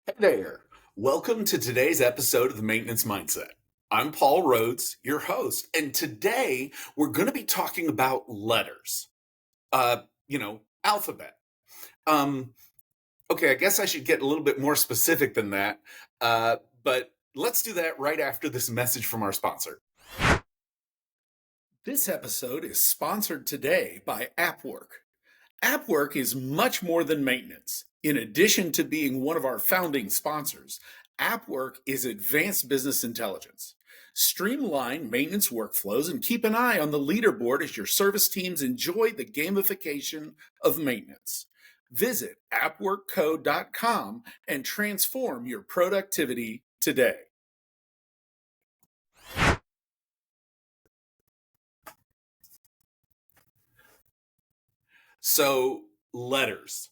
Hey there. Welcome to today's episode of the Maintenance Mindset. I'm Paul Rhoades, your host, and today we're going to be talking about letters. Alphabet. Um, okay, I guess I should get a little bit more specific than that, but let's do that right after this message from our sponsor. This episode is sponsored today by AppWork. AppWork is much more than maintenance. In addition to being one of our founding sponsors, AppWork is advanced business intelligence. Streamline maintenance workflows and keep an eye on the leaderboard as your service teams enjoy the gamification of maintenance. Visit appworkco.com and transform your productivity today. So, letters.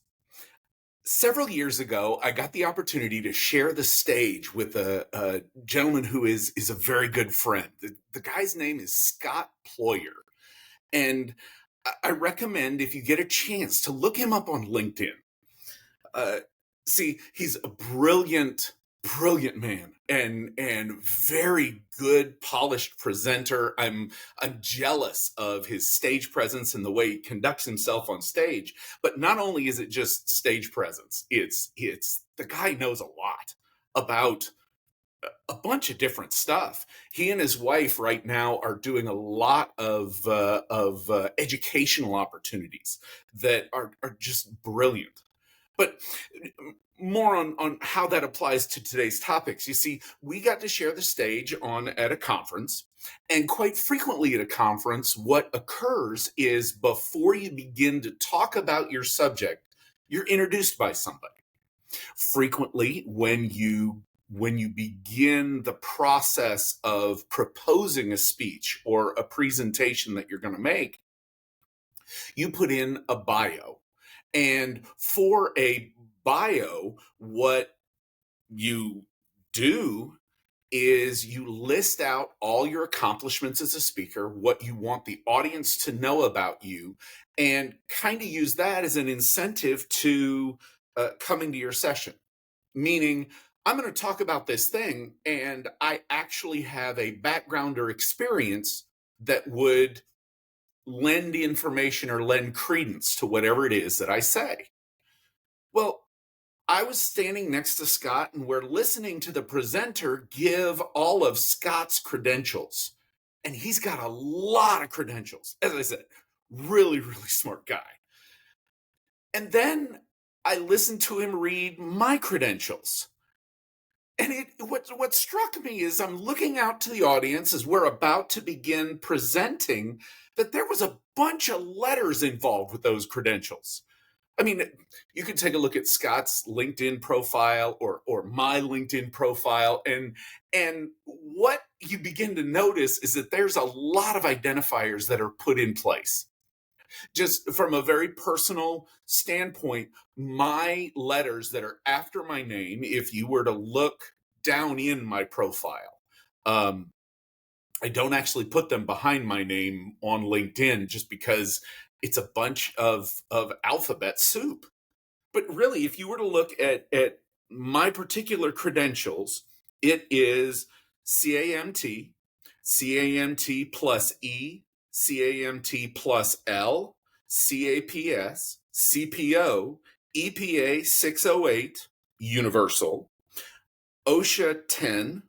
Several years ago, I got the opportunity to share the stage with a gentleman who is a very good friend. The guy's name is Scott Ployer. And I recommend, if you get a chance, to look him up on LinkedIn. Uh, See, he's a brilliant man and very good, polished presenter. I'm jealous of his stage presence and the way he conducts himself on stage. But not only is it just stage presence, it's the guy knows a lot about a bunch of different stuff. He and his wife right now are doing a lot of educational opportunities that are just brilliant. But more on how that applies to today's topics. You see, we got to share the stage at a conference, and quite frequently at a conference, what occurs is before you begin to talk about your subject, you're introduced by somebody. Frequently, when you begin the process of proposing a speech or a presentation that you're going to make, you put in a bio. And for a bio, what you do is you list out all your accomplishments as a speaker, what you want the audience to know about you, and kind of use that as an incentive to coming to your session. Meaning, I'm going to talk about this thing, and I actually have a background or experience that would lend information or lend credence to whatever it is that I say. Well, I was standing next to Scott, and we're listening to the presenter give all of Scott's credentials. And he's got a lot of credentials. As I said, really smart guy. And then I listened to him read my credentials. And what struck me is I'm looking out to the audience as we're about to begin presenting that there was a bunch of letters involved with those credentials. I mean, you can take a look at Scott's LinkedIn profile or my LinkedIn profile, and what you begin to notice is that there's a lot of identifiers that are put in place. Just from a very personal standpoint, my letters that are after my name, if you were to look down in my profile, um, I don't actually put them behind my name on LinkedIn just because it's a bunch of alphabet soup. But really, if you were to look at my particular credentials, it is CAMT, CAMT plus E, CAMT plus L, CAPS, CPO, EPA 608, Universal, OSHA 10,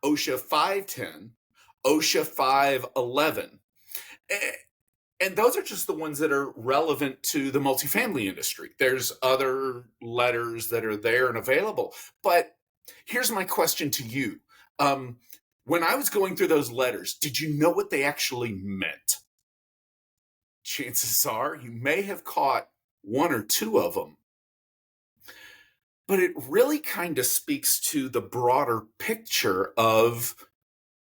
OSHA 510, OSHA 511. And those are just the ones that are relevant to the multifamily industry. There's other letters that are there and available. But here's my question to you. When I was going through those letters, did you know what they actually meant? Chances are you may have caught one or two of them. But it really kind of speaks to the broader picture of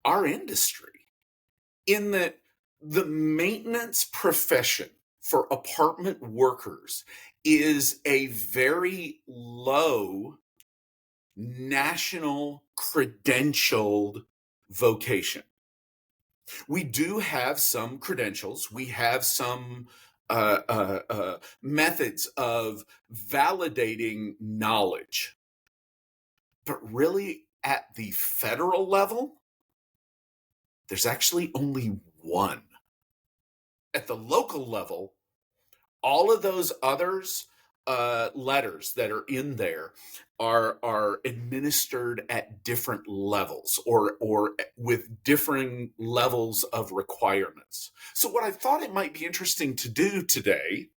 our industry, in that the maintenance profession for apartment workers is a very low national credentialed vocation. We do have some credentials, we have some methods of validating knowledge. But really, at the federal level, there's actually only one. At the local level, all of those others letters that are in there are administered at different levels or with differing levels of requirements. So what I thought it might be interesting to do today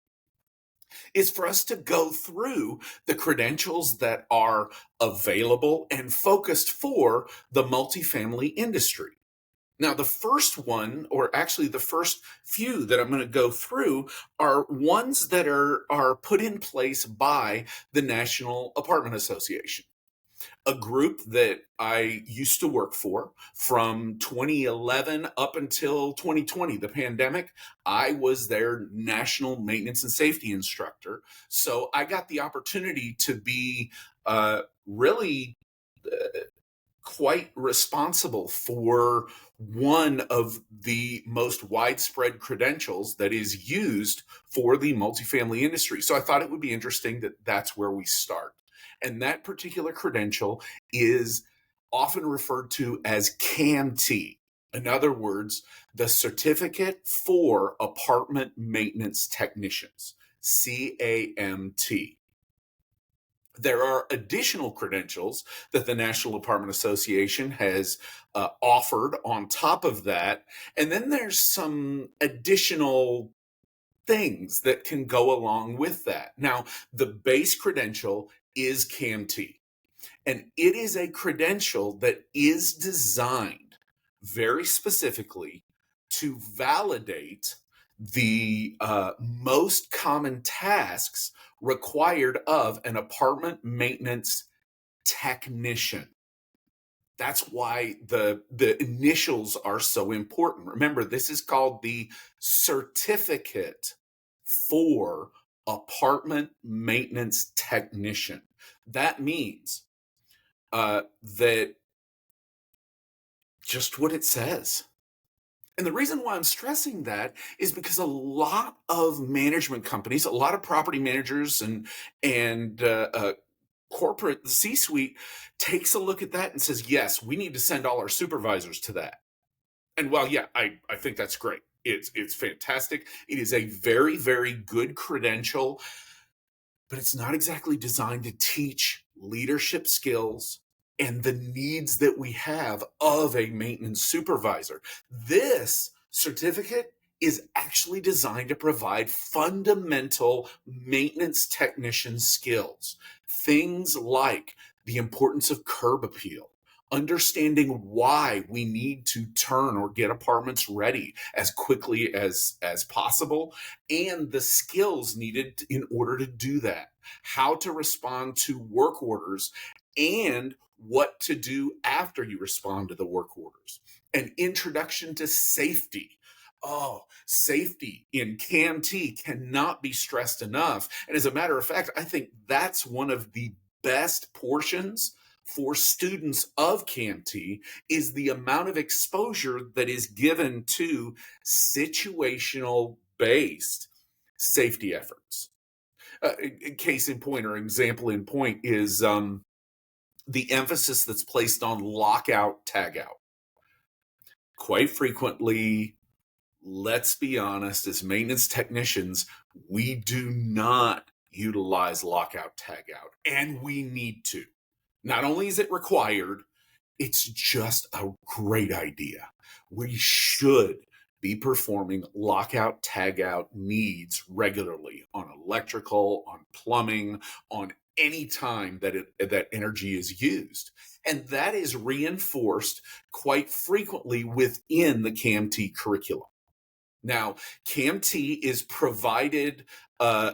is for us to go through the credentials that are available and focused for the multifamily industry. Now, the first one, or actually the first few that I'm going to go through, are ones that are put in place by the National Apartment Association, a group that I used to work for from 2011 up until 2020, the pandemic. I was their national maintenance and safety instructor. So I got the opportunity to be really quite responsible for one of the most widespread credentials that is used for the multifamily industry. So I thought it would be interesting that that's where we start. And that particular credential is often referred to as CAMT. In other words, the Certificate for Apartment Maintenance Technicians, CAMT. There are additional credentials that the National Apartment Association has offered on top of that. And then there's some additional things that can go along with that. Now, the base credential is CAMT, and it is a credential that is designed very specifically to validate the most common tasks required of an apartment maintenance technician. That's why the initials are so important. Remember, this is called the Certificate for Apartment Maintenance Technician. That means that just what it says. And the reason why I'm stressing that is because a lot of management companies, a lot of property managers and corporate C-suite takes a look at that and says, yes, we need to send all our supervisors to that. And while, yeah, I think that's great. It's fantastic. It is a very, very good credential, but it's not exactly designed to teach leadership skills and the needs that we have of a maintenance supervisor. This certificate is actually designed to provide fundamental maintenance technician skills. Things like the importance of curb appeal, understanding why we need to turn or get apartments ready as quickly as possible, and the skills needed in order to do that, how to respond to work orders, and what to do after you respond to the work orders. An introduction to safety. Oh, safety in CAMT cannot be stressed enough. And as a matter of fact, I think that's one of the best portions for students of CAMT is the amount of exposure that is given to situational based safety efforts. Case in point or example in point is the emphasis that's placed on lockout tagout. Quite frequently, let's be honest, as maintenance technicians, we do not utilize lockout tagout, and we need to. Not only is it required, it's just a great idea. We should be performing lockout tagout needs regularly on electrical, on plumbing, on any time that energy is used. And that is reinforced quite frequently within the CAMT curriculum. Now, CAMT is provided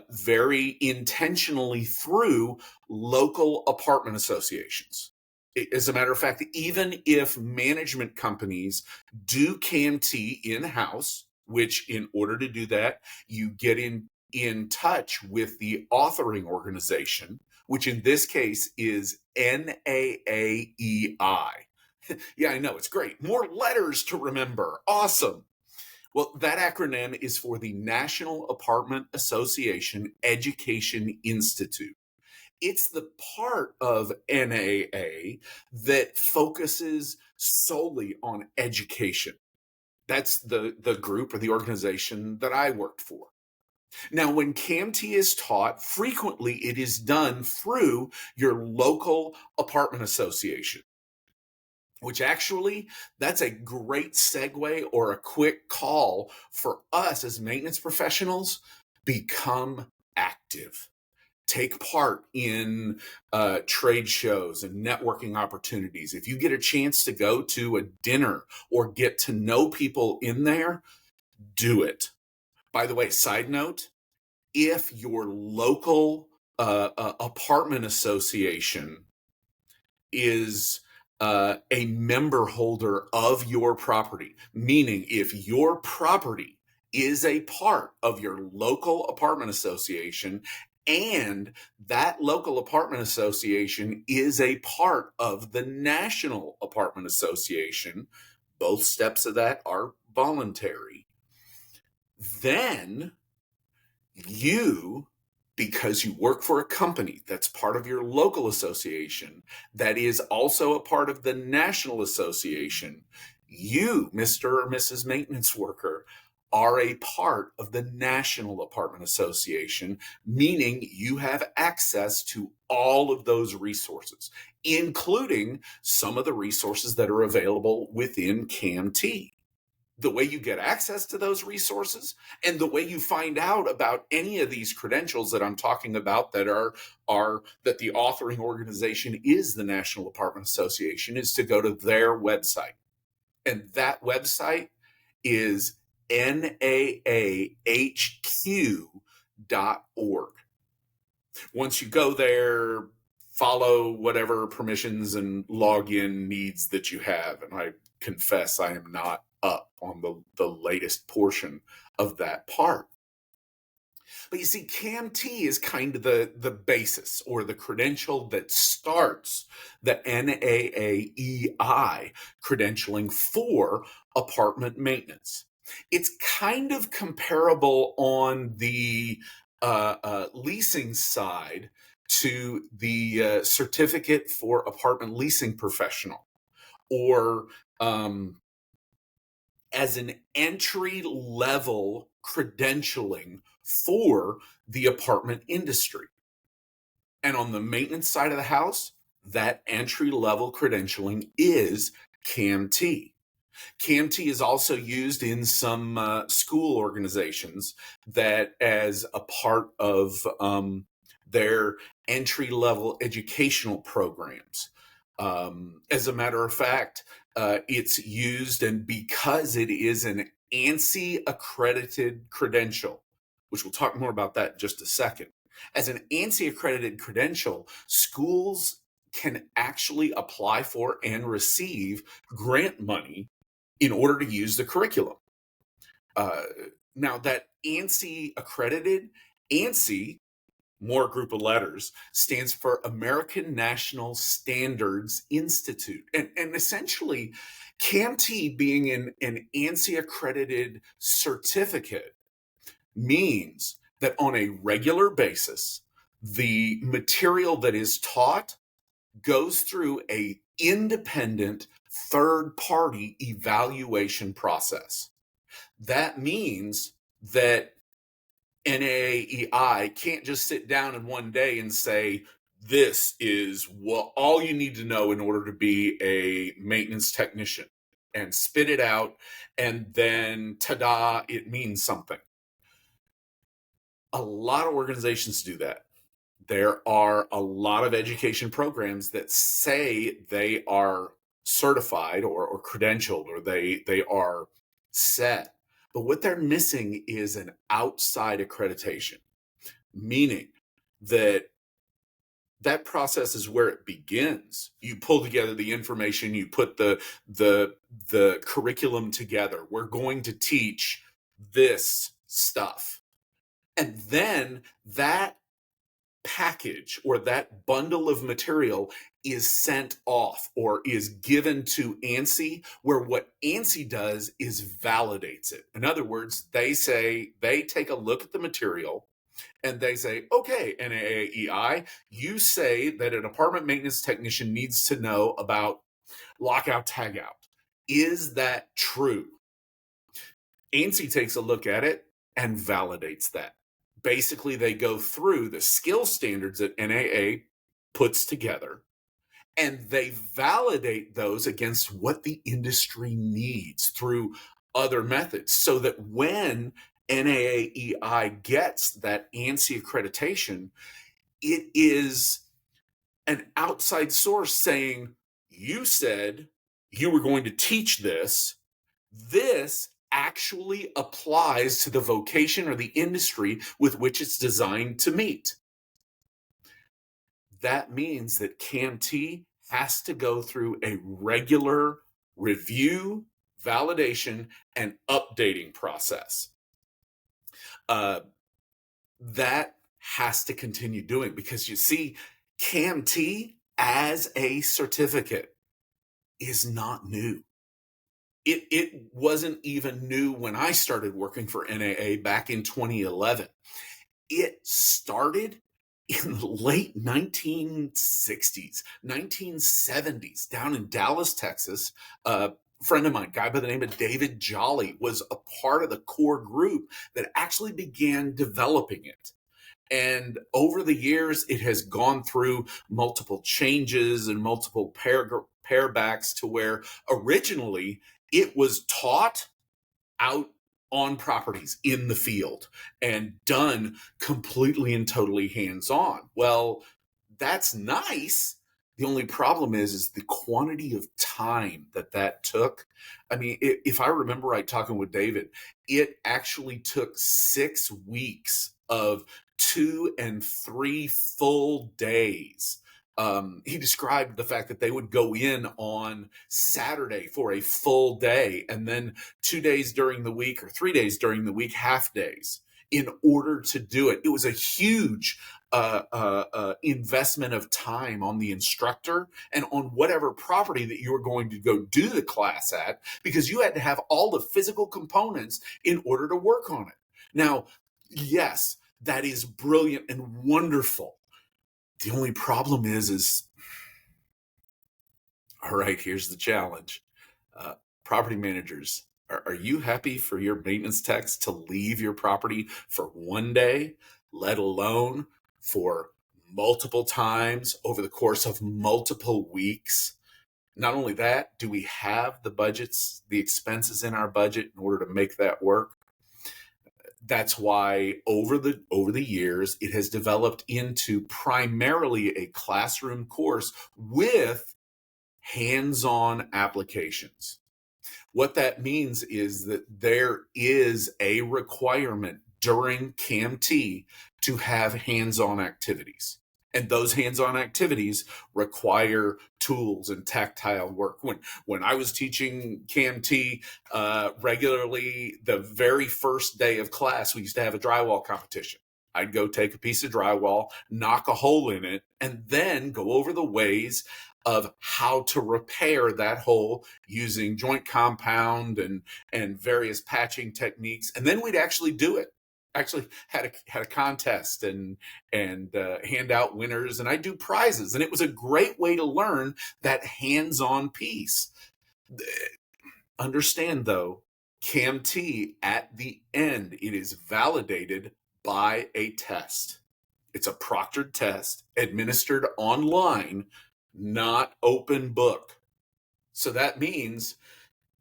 very intentionally through local apartment associations. As a matter of fact, even if management companies do CAMT in-house, which in order to do that, you get in touch with the authoring organization, which in this case is NAAEI. Yeah, I know, it's great. More letters to remember. Awesome. Well, that acronym is for the National Apartment Association Education Institute. It's the part of NAA that focuses solely on education. That's the group or the organization that I worked for. Now, when CAMT is taught, frequently it is done through your local apartment association, which actually, that's a great segue or a quick call for us as maintenance professionals. Become active. Take part in trade shows and networking opportunities. If you get a chance to go to a dinner or get to know people in there, do it. By the way, side note, if your local apartment association is a member holder of your property, meaning if your property is a part of your local apartment association and that local apartment association is a part of the National Apartment Association, both steps of that are voluntary, then you, because you work for a company that's part of your local association, that is also a part of the national association, you, Mr. or Mrs. Maintenance Worker, are a part of the National Apartment Association, meaning you have access to all of those resources, including some of the resources that are available within CAMT. The way you get access to those resources and the way you find out about any of these credentials that I'm talking about that are that the authoring organization is the National Apartment Association is to go to their website. And that website is naahq.org. Once you go there, follow whatever permissions and login needs that you have. And I confess I am not up on the latest portion of that part. But you see, CAMT is kind of the basis or the credential that starts the NAAEI credentialing for apartment maintenance. It's kind of comparable on the leasing side to the certificate for apartment leasing professional, or as an entry-level credentialing for the apartment industry. And on the maintenance side of the house, that entry-level credentialing is CAMT. CAMT is also used in some school organizations that as a part of their entry-level educational programs. As a matter of fact, it's used, and because it is an ANSI accredited credential, which we'll talk more about that in just a second. As an ANSI accredited credential, schools can actually apply for and receive grant money in order to use the curriculum. Now that ANSI accredited, ANSI, more group of letters, stands for American National Standards Institute. And essentially, CAMT being an ANSI accredited certificate means that on a regular basis, the material that is taught goes through a independent third-party evaluation process. That means that NAAEI can't just sit down in one day and say, this is what all you need to know in order to be a maintenance technician, and spit it out, and then ta-da, it means something. A lot of organizations do that. There are a lot of education programs that say they are certified or credentialed, or they are set. But what they're missing is an outside accreditation, meaning that that process is where it begins. You pull together the information, you put the curriculum together. We're going to teach this stuff. And then that package or that bundle of material is sent off or is given to ANSI, where what ANSI does is validates it. In other words, they say they take a look at the material and they say, okay, NAAEI, you say that an apartment maintenance technician needs to know about lockout tagout. Is that true? ANSI takes a look at it and validates that. Basically, they go through the skill standards that NAA puts together, and they validate those against what the industry needs through other methods, so that when NAAEI gets that ANSI accreditation, it is an outside source saying, you said you were going to teach this. This actually applies to the vocation or the industry with which it's designed to meet. That means that CAMT has to go through a regular review, validation, and updating process. That has to continue doing, because you see, CAMT as a certificate is not new. It wasn't even new when I started working for NAA back in 2011. It started in the late 1960s, 1970s, down in Dallas, Texas. A friend of mine, a guy by the name of David Jolly, was a part of the core group that actually began developing it. And over the years, it has gone through multiple changes and multiple pairbacks, to where originally it was taught out on properties in the field and done completely and totally hands-on. Well, that's nice. The only problem is the quantity of time that took. I mean, if I remember right, talking with David, it actually took 6 weeks of 2 and 3 full days. He described the fact that they would go in on Saturday for a full day, and then 2 days during the week or 3 days during the week, half days, in order to do it. It was a huge investment of time on the instructor and on whatever property that you were going to go do the class at, because you had to have all the physical components in order to work on it. Now, yes, that is brilliant and wonderful. The only problem is, all right, here's the challenge. Property managers, are you happy for your maintenance techs to leave your property for 1 day, let alone for multiple times over the course of multiple weeks? Not only that, do we have the budgets, the expenses in our budget in order to make that work? That's why over the years, it has developed into primarily a classroom course with hands-on applications. What that means is that there is a requirement during CAMT to have hands-on activities. And those hands-on activities require tools and tactile work. When I was teaching CAMT regularly, the very first day of class, we used to have a drywall competition. I'd go take a piece of drywall, knock a hole in it, and then go over the ways of how to repair that hole using joint compound and various patching techniques. And then we'd actually do it. Actually had a contest and hand out winners, and I do prizes, and it was a great way to learn that hands-on piece. Understand though, CAMT at the end, it is validated by a test. It's a proctored test administered online, not open book. So that means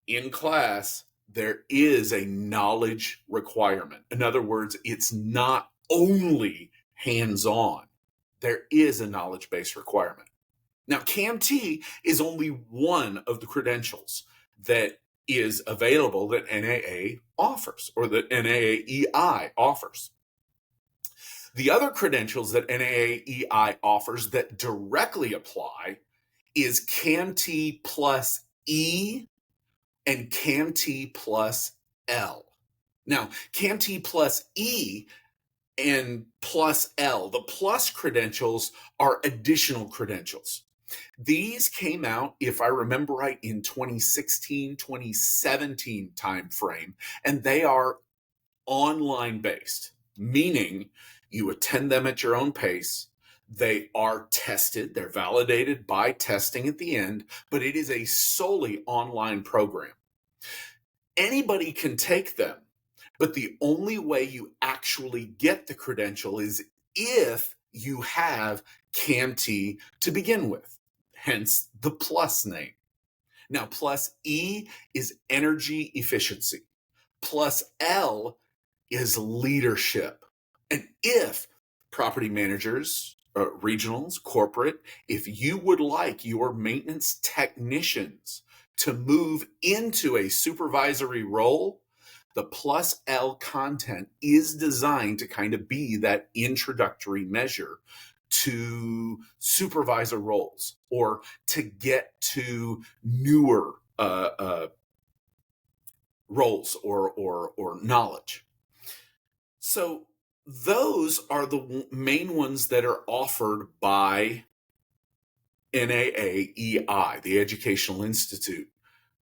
in class, there is a knowledge requirement. In other words, it's not only hands-on. There is a knowledge-based requirement. Now, CAMT is only one of the credentials that is available that NAA offers, or that NAAEI offers. The other credentials that NAAEI offers that directly apply is CAMT plus E and CAMT plus L. Now, CAMT plus E and plus L, the plus credentials are additional credentials. These came out, if I remember right, in 2016, 2017 timeframe, and they are online based, meaning You attend them at your own pace. They are tested, they're validated by testing at the end, but it is a solely online program. Anybody can take them, but the only way you actually get the credential is if you have CAMT to begin with, hence the plus name. Now, plus E is energy efficiency. Plus L is leadership. And if property managers, regionals, corporate, if you would like your maintenance technicians to move into a supervisory role, the plus L content is designed to kind of be that introductory measure to supervisor roles or to get to newer roles or knowledge. So those are the main ones that are offered by NAAEI, the Educational Institute.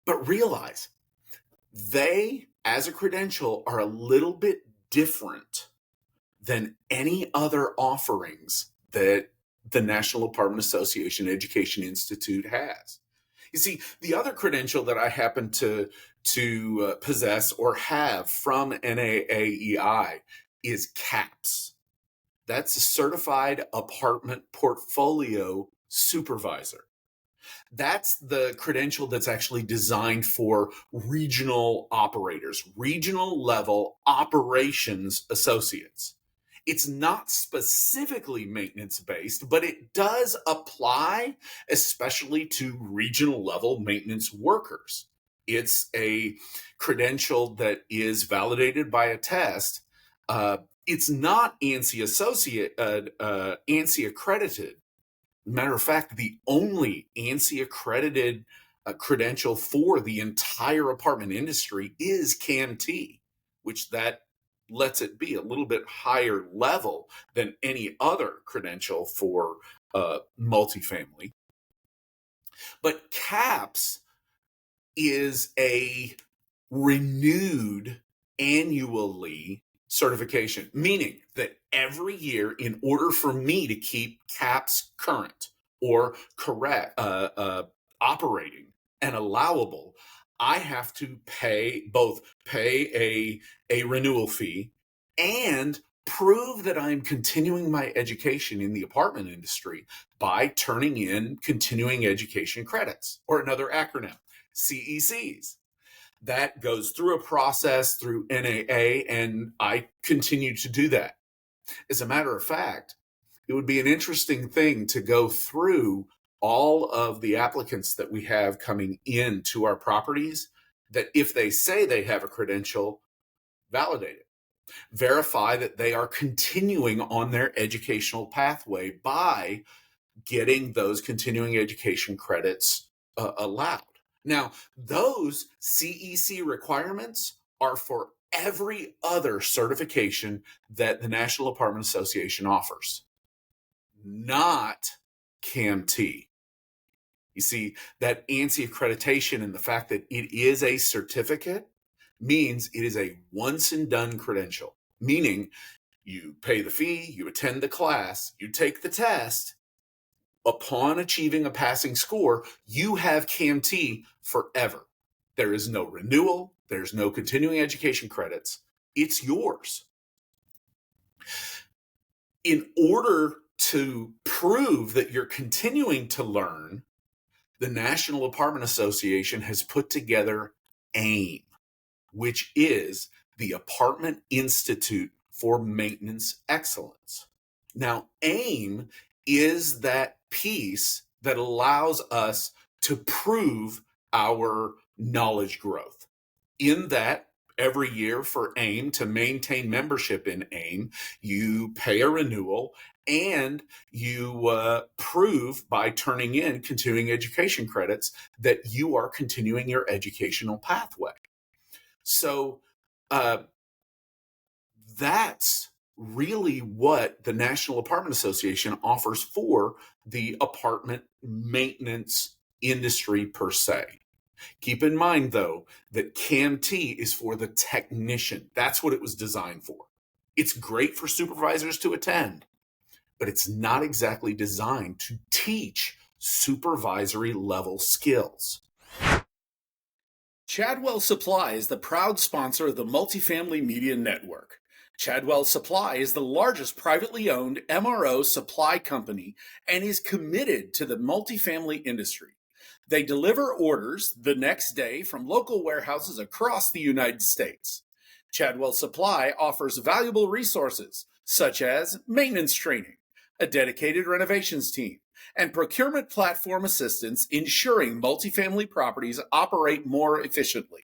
But realize they, as a credential, are a little bit different than any other offerings that the National Apartment Association Education Institute has. You see, the other credential that I happen to possess or have from NAAEI is CAPS. That's a Certified Apartment Portfolio Supervisor. That's the credential that's actually designed for regional operators, regional level operations associates. It's not specifically maintenance based, but it does apply especially to regional level maintenance workers. It's a credential that is validated by a test. It's not ANSI accredited. Matter of fact, the only ANSI accredited credential for the entire apartment industry is CAMT, which that lets it be a little bit higher level than any other credential for multifamily. But CAPS is a renewed annually certification, meaning that every year, in order for me to keep CAPS current or correct, operating and allowable, I have to pay a renewal fee and prove that I'm continuing my education in the apartment industry by turning in continuing education credits, or another acronym, CECs. That goes through a process through NAA, and I continue to do that. As a matter of fact, it would be an interesting thing to go through all of the applicants that we have coming into our properties, that if they say they have a credential, validate it. Verify that they are continuing on their educational pathway by getting those continuing education credits allowed. Now, those CEC requirements are for every other certification that the National Apartment Association offers, not CAMT. You see, that ANSI accreditation and the fact that it is a certificate means it is a once and done credential, meaning you pay the fee, you attend the class, you take the test. Upon achieving a passing score, you have CAMT forever. There is no renewal. There's no continuing education credits. It's yours. In order to prove that you're continuing to learn, the National Apartment Association has put together AIM, which is the Apartment Institute for Maintenance Excellence. Now, AIM is that piece that allows us to prove our knowledge growth. In that, every year for AIM, to maintain membership in AIM, you pay a renewal and you prove by turning in continuing education credits that you are continuing your educational pathway. So that's really what the National Apartment Association offers for the apartment maintenance industry per se. Keep in mind, though, that CAMT is for the technician. That's what it was designed for. It's great for supervisors to attend, but it's not exactly designed to teach supervisory level skills. Chadwell Supply is the proud sponsor of the Multifamily Media Network. Chadwell Supply is the largest privately owned MRO supply company and is committed to the multifamily industry. They deliver orders the next day from local warehouses across the United States. Chadwell Supply offers valuable resources such as maintenance training, a dedicated renovations team, and procurement platform assistance, ensuring multifamily properties operate more efficiently.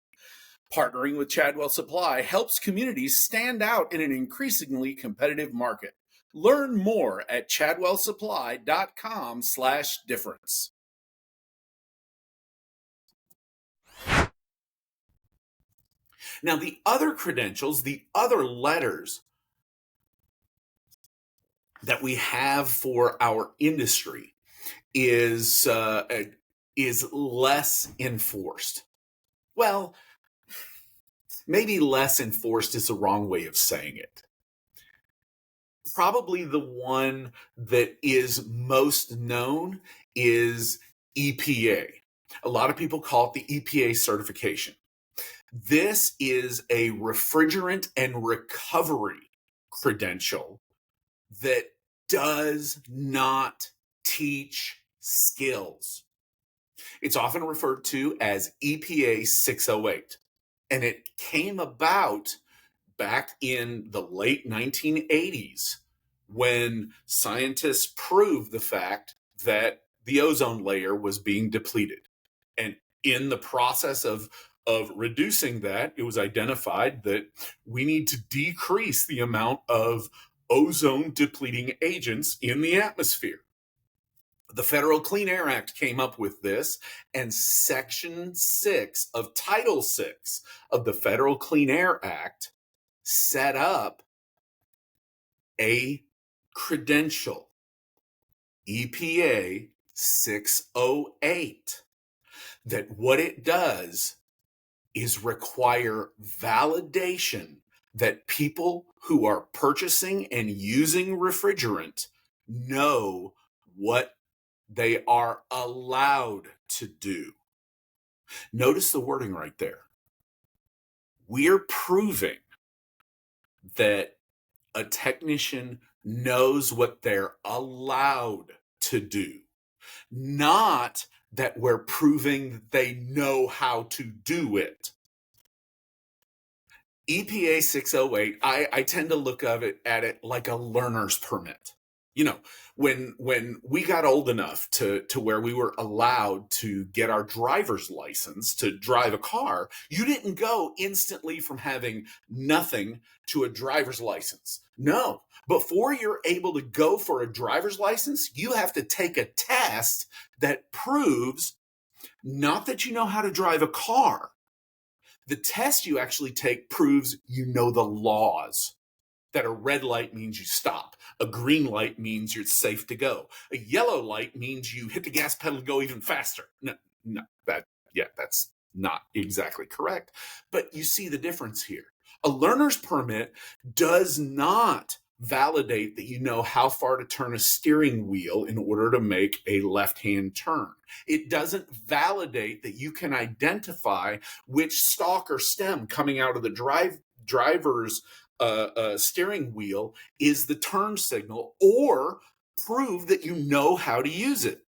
Partnering with Chadwell Supply helps communities stand out in an increasingly competitive market. Learn more at chadwellsupply.com/difference. Now, the other credentials, the other letters that we have for our industry is less enforced. Well, maybe less enforced is the wrong way of saying it. Probably the one that is most known is EPA. A lot of people call it the EPA certification. This is a refrigerant and recovery credential that does not teach skills. It's often referred to as EPA 608, and it came about back in the late 1980s when scientists proved the fact that the ozone layer was being depleted. And in the process of reducing that, it was identified that we need to decrease the amount of ozone depleting agents in the atmosphere. The Federal Clean Air Act came up with this, and Section 6 of Title 6 of the Federal Clean Air Act set up a credential, EPA 608, that what it does is require validation that people who are purchasing and using refrigerant know what they are allowed to do. Notice the wording right there. We're proving that a technician knows what they're allowed to do, not that we're proving that they know how to do it. EPA 608, I tend to look at it like a learner's permit. You know, when we got old enough to where we were allowed to get our driver's license to drive a car, you didn't go instantly from having nothing to a driver's license. No, before you're able to go for a driver's license, you have to take a test that proves not that you know how to drive a car. The test you actually take proves you know the laws. That a red light means you stop. A green light means you're safe to go. A yellow light means you hit the gas pedal and go even faster. No, that's not exactly correct. But you see the difference here. A learner's permit does not validate that you know how far to turn a steering wheel in order to make a left-hand turn. It doesn't validate that you can identify which stalk or stem coming out of the driver's steering wheel is the turn signal, or prove that you know how to use it.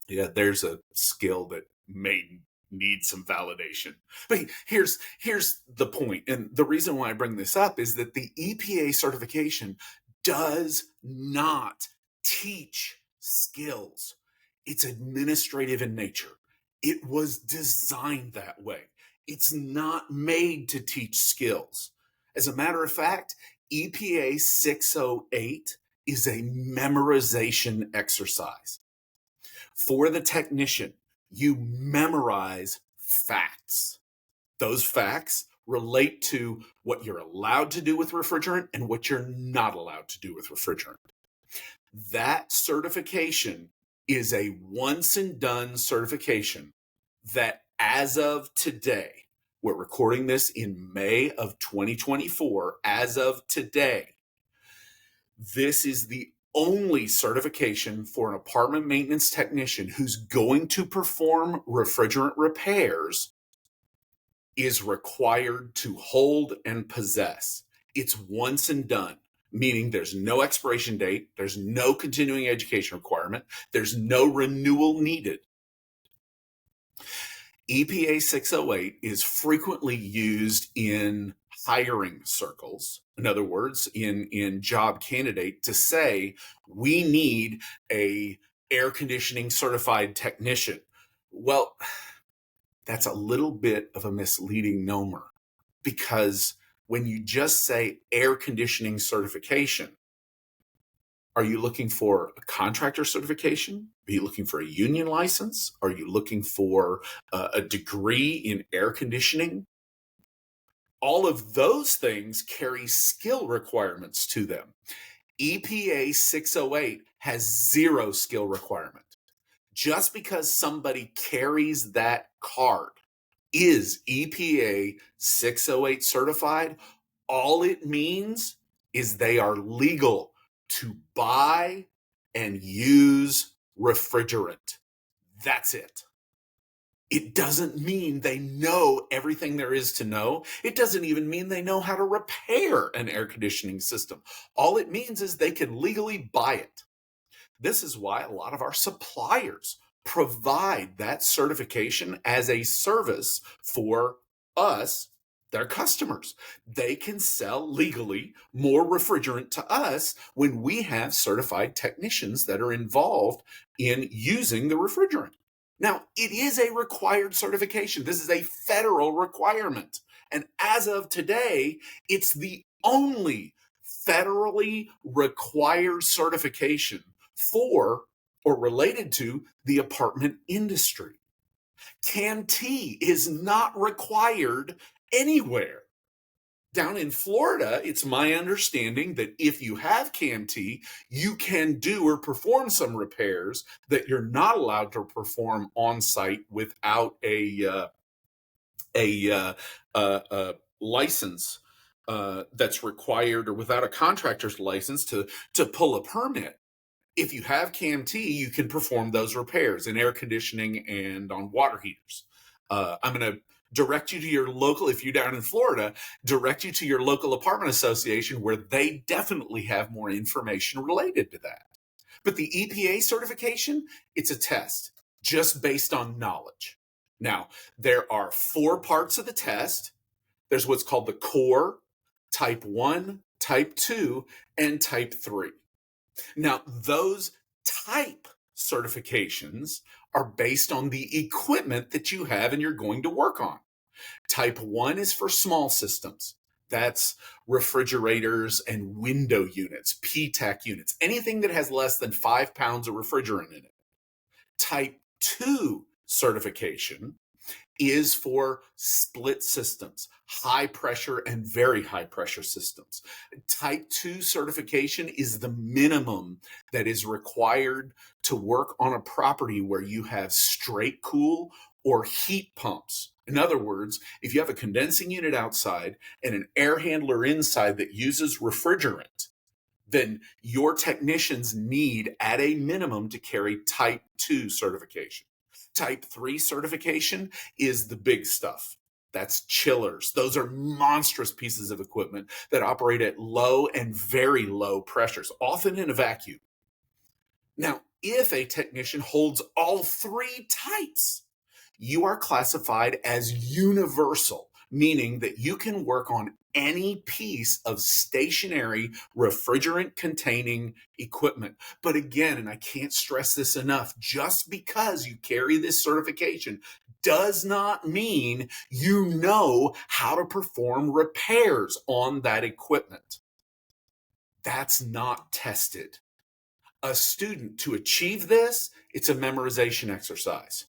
Yeah, there's a skill that may need some validation. But here's the point, and the reason why I bring this up is that the EPA certification does not teach skills. It's administrative in nature. It was designed that way. It's not made to teach skills. As a matter of fact, EPA 608 is a memorization exercise. For the technician, you memorize facts. Those facts relate to what you're allowed to do with refrigerant and what you're not allowed to do with refrigerant. That certification is a once and done certification that, as of today, We're recording this in May of 2024. As of today, this is the only certification for an apartment maintenance technician who's going to perform refrigerant repairs is required to hold and possess. It's once and done, meaning there's no expiration date, there's no continuing education requirement, there's no renewal needed. EPA 608 is frequently used in hiring circles. In other words, in job candidate, to say we need a air conditioning certified technician. Well, that's a little bit of a misleading nomer, because when you just say air conditioning certification, are you looking for a contractor certification? Are you looking for a union license? Are you looking for a degree in air conditioning? All of those things carry skill requirements to them. EPA 608 has zero skill requirement. Just because somebody carries that card is EPA 608 certified, all it means is they are legal to buy and use refrigerant. That's it. It doesn't mean they know everything there is to know. It doesn't even mean they know how to repair an air conditioning system. All it means is they can legally buy it. This is why a lot of our suppliers provide that certification as a service for us, their customers. They can sell legally more refrigerant to us when we have certified technicians that are involved in using the refrigerant. Now, it is a required certification. This is a federal requirement. And as of today, it's the only federally required certification for or related to the apartment industry. CAMT is not required anywhere. Down in Florida, it's my understanding that if you have CAMT, you can do or perform some repairs that you're not allowed to perform on site without a license that's required, or without a contractor's license to pull a permit. If you have CAMT, you can perform those repairs in air conditioning and on water heaters. I'm going to direct you to your local, if you're down in Florida, direct you to your local apartment association where they definitely have more information related to that. But the EPA certification, it's a test just based on knowledge. Now, there are 4 parts of the test. There's what's called the core, type 1, type 2, and type 3. Now, those type certifications are based on the equipment that you have and you're going to work on. Type 1 is for small systems. That's refrigerators and window units, Pt.1 units, anything that has less than 5 pounds of refrigerant in it. Type 2 certification is for split systems, high pressure and very high pressure systems. Type 2 certification is the minimum that is required to work on a property where you have straight cool or heat pumps. In other words, if you have a condensing unit outside and an air handler inside that uses refrigerant, then your technicians need at a minimum to carry type 2 certification. Type 3 certification is the big stuff. That's chillers. Those are monstrous pieces of equipment that operate at low and very low pressures, often in a vacuum. Now, if a technician holds all 3 types, you are classified as universal, meaning that you can work on any piece of stationary refrigerant containing equipment. But again, and I can't stress this enough, just because you carry this certification does not mean you know how to perform repairs on that equipment. That's not tested. A student, to achieve this, it's a memorization exercise.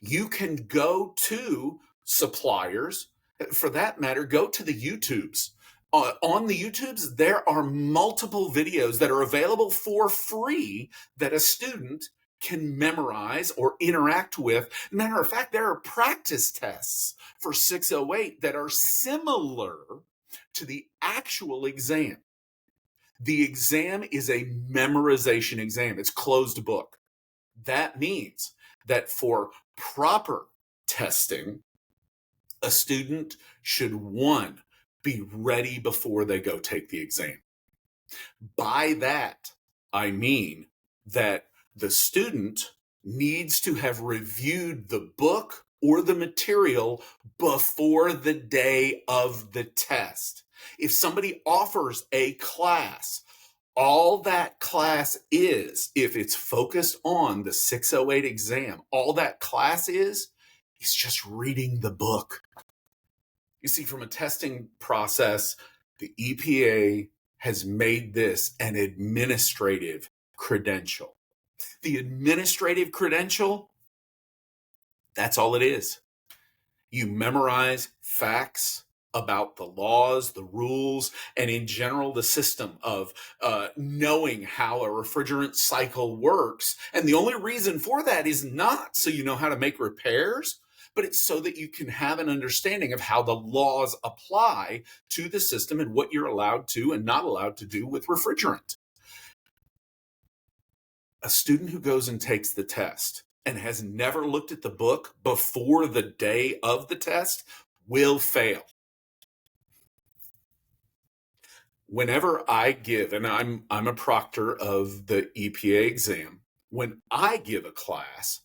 You can go to suppliers, for that matter, go to the YouTubes. On the YouTubes, there are multiple videos that are available for free that a student can memorize or interact with. Matter of fact, there are practice tests for 608 that are similar to the actual exam. The exam is a memorization exam. It's closed book. That means that for proper testing, a student should, one, be ready before they go take the exam. By that, I mean that the student needs to have reviewed the book or the material before the day of the test. If somebody offers a class, all that class is, if it's focused on the 608 exam, all that class is just reading the book. You see, from a testing process, the EPA has made this an administrative credential. The administrative credential, that's all it is. You memorize facts about the laws, the rules, and in general, the system of knowing how a refrigerant cycle works. And the only reason for that is not so you know how to make repairs, but it's so that you can have an understanding of how the laws apply to the system and what you're allowed to and not allowed to do with refrigerant. A student who goes and takes the test and has never looked at the book before the day of the test will fail. Whenever I give, and I'm a proctor of the EPA exam, when I give a class,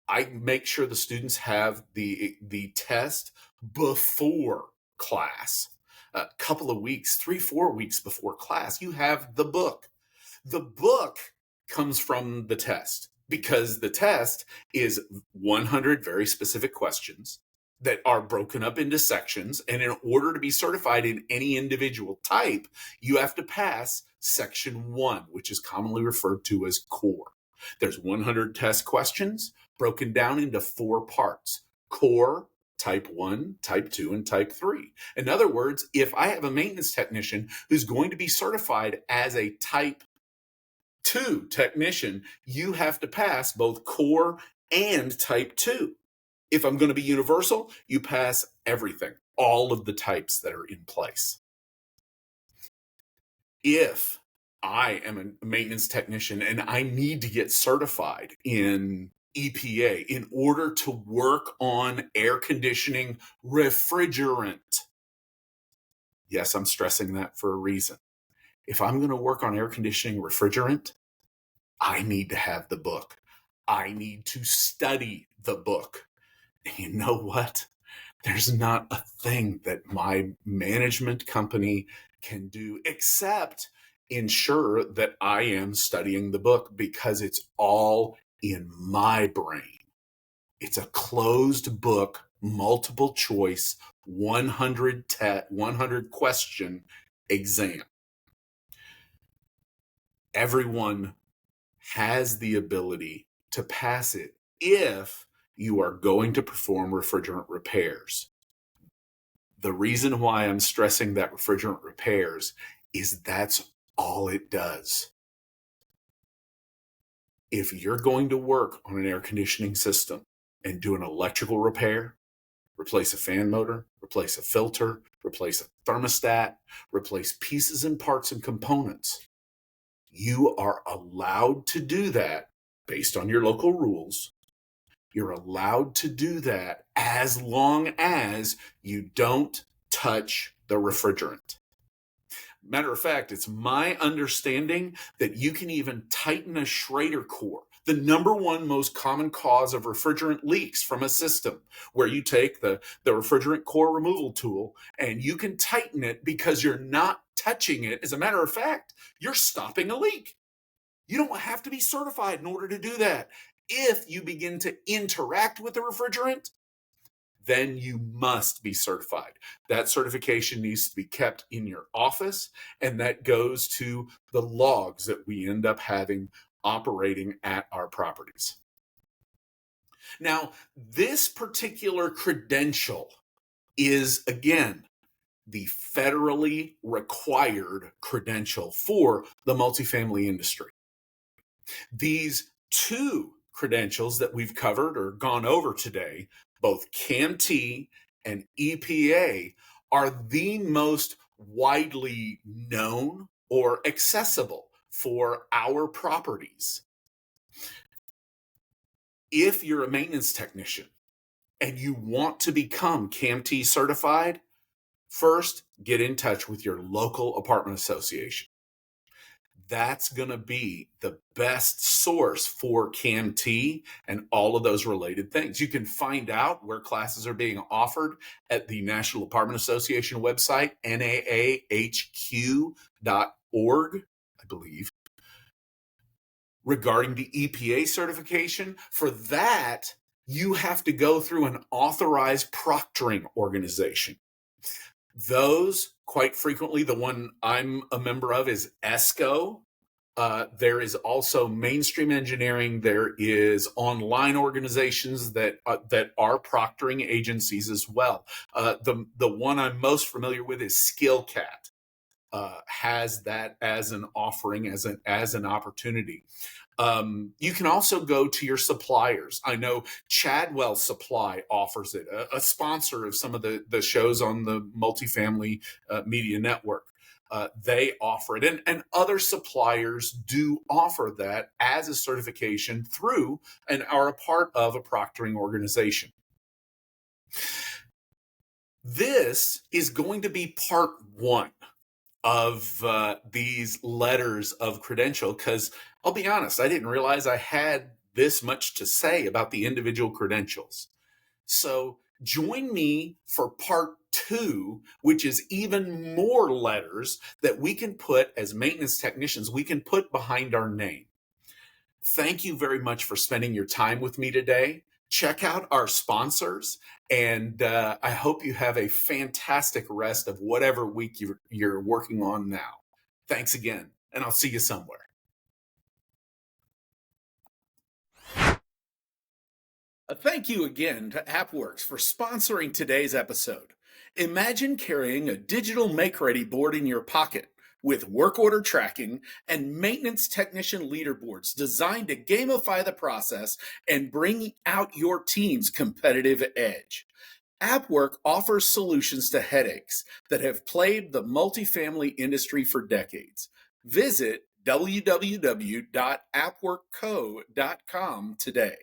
I make sure the students have the test before class. A couple of weeks, 3-4 weeks before class, you have the book. The book comes from the test because the test is 100 very specific questions that are broken up into sections. And in order to be certified in any individual type, you have to pass section 1, which is commonly referred to as core. There's 100 test questions broken down into 4 parts: core, type 1, type 2, and type 3. In other words, if I have a maintenance technician who's going to be certified as a type 2 technician, you have to pass both core and type 2. If I'm going to be universal, you pass everything, all of the types that are in place. If I am a maintenance technician and I need to get certified in EPA in order to work on air conditioning refrigerant, yes, I'm stressing that for a reason. If I'm going to work on air conditioning refrigerant, I need to have the book. I need to study the book. And you know what? There's not a thing that my management company can do except ensure that I am studying the book, because it's all in my brain. It's a closed book, multiple choice, 100 question exam. Everyone has the ability to pass it if you are going to perform refrigerant repairs. The reason why I'm stressing that refrigerant repairs is that's all it does. If you're going to work on an air conditioning system and do an electrical repair, replace a fan motor, replace a filter, replace a thermostat, replace pieces and parts and components, you are allowed to do that based on your local rules. You're allowed to do that as long as you don't touch the refrigerant. Matter of fact, it's my understanding that you can even tighten a Schrader core, the number one most common cause of refrigerant leaks from a system, where you take the refrigerant core removal tool and you can tighten it because you're not touching it. As a matter of fact, you're stopping a leak. You don't have to be certified in order to do that. If you begin to interact with the refrigerant, then you must be certified. That certification needs to be kept in your office, and that goes to the logs that we end up having operating at our properties. Now, this particular credential is, again, the federally required credential for the multifamily industry. These Two credentials that we've covered or gone over today, both CAMT and EPA, are the most widely known or accessible for our properties. If you're a maintenance technician and you want to become CAMT certified, first get in touch with your local apartment association. That's going to be the best source for CAMT and all of those related things. You can find out where classes are being offered at the National Apartment Association website, naahq.org, I believe. Regarding the EPA certification, for that, you have to go through an authorized proctoring organization. Those, quite frequently, the one I'm a member of is ESCO. There is also Mainstream Engineering. There is online organizations that are proctoring agencies as well. The one I'm most familiar with is SkillCat. Has that as an offering, as an opportunity. You can also go to your suppliers. I know Chadwell Supply offers it, a sponsor of some of the shows on the Multifamily Media Network. They offer it, and other suppliers do offer that as a certification through and are a part of a proctoring organization. This is going to be part one of these letters of credential, because I'll be honest, I didn't realize I had this much to say about the individual credentials. So join me for part two, which is even more letters that we can put as maintenance technicians, we can put behind our name. Thank you very much for spending your time with me today. Check out our sponsors, and I hope you have a fantastic rest of whatever week you're working on now. Thanks again, and I'll see you somewhere. Thank you again to AppWorks for sponsoring today's episode. Imagine carrying a digital make-ready board in your pocket with work order tracking and maintenance technician leaderboards designed to gamify the process and bring out your team's competitive edge. AppWork offers solutions to headaches that have plagued the multifamily industry for decades. Visit www.appworkco.com today.